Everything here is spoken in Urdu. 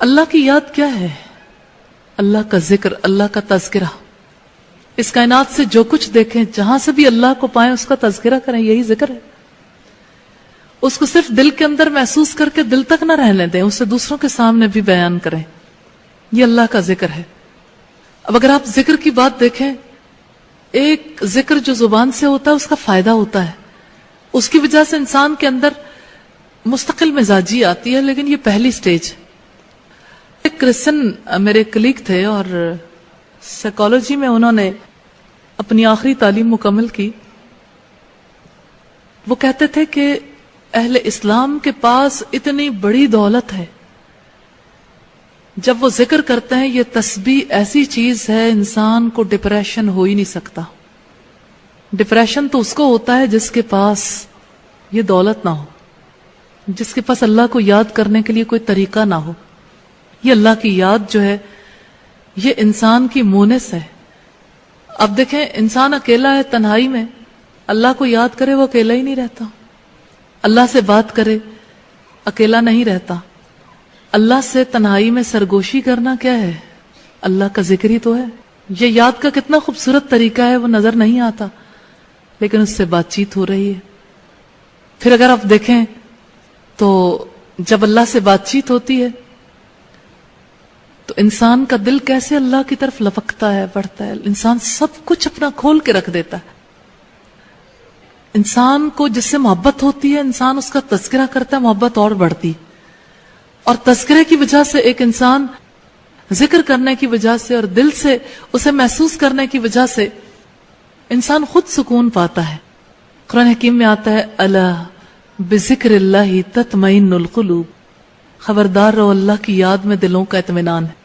اللہ کی یاد کیا ہے؟ اللہ کا ذکر، اللہ کا تذکرہ. اس کائنات سے جو کچھ دیکھیں، جہاں سے بھی اللہ کو پائیں اس کا تذکرہ کریں، یہی ذکر ہے. اس کو صرف دل کے اندر محسوس کر کے دل تک نہ رہنے دیں، اسے دوسروں کے سامنے بھی بیان کریں. یہ اللہ کا ذکر ہے. اب اگر آپ ذکر کی بات دیکھیں، ایک ذکر جو زبان سے ہوتا ہے اس کا فائدہ ہوتا ہے، اس کی وجہ سے انسان کے اندر مستقل مزاجی آتی ہے، لیکن یہ پہلی سٹیج. ایک کرسچن میرے کلیگ تھے اور سائیکالوجی میں انہوں نے اپنی آخری تعلیم مکمل کی. وہ کہتے تھے کہ اہل اسلام کے پاس اتنی بڑی دولت ہے، جب وہ ذکر کرتے ہیں یہ تسبیح ایسی چیز ہے انسان کو ڈپریشن ہو ہی نہیں سکتا. ڈپریشن تو اس کو ہوتا ہے جس کے پاس یہ دولت نہ ہو، جس کے پاس اللہ کو یاد کرنے کے لیے کوئی طریقہ نہ ہو. یہ اللہ کی یاد جو ہے یہ انسان کی مونس ہے. اب دیکھیں، انسان اکیلا ہے تنہائی میں، اللہ کو یاد کرے وہ اکیلا ہی نہیں رہتا. اللہ سے بات کرے اکیلا نہیں رہتا. اللہ سے تنہائی میں سرگوشی کرنا کیا ہے؟ اللہ کا ذکر ہی تو ہے. یہ یاد کا کتنا خوبصورت طریقہ ہے، وہ نظر نہیں آتا لیکن اس سے بات چیت ہو رہی ہے. پھر اگر آپ دیکھیں تو جب اللہ سے بات چیت ہوتی ہے تو انسان کا دل کیسے اللہ کی طرف لپکتا ہے، بڑھتا ہے. انسان سب کچھ اپنا کھول کے رکھ دیتا ہے. انسان کو جس سے محبت ہوتی ہے انسان اس کا تذکرہ کرتا ہے، محبت اور بڑھتی. اور تذکرے کی وجہ سے ایک انسان ذکر کرنے کی وجہ سے اور دل سے اسے محسوس کرنے کی وجہ سے انسان خود سکون پاتا ہے. قرآن حکیم میں آتا ہے الا بذکر اللہ تطمئن القلوب، خبردار رہو اللہ کی یاد میں دلوں کا اطمینان ہے.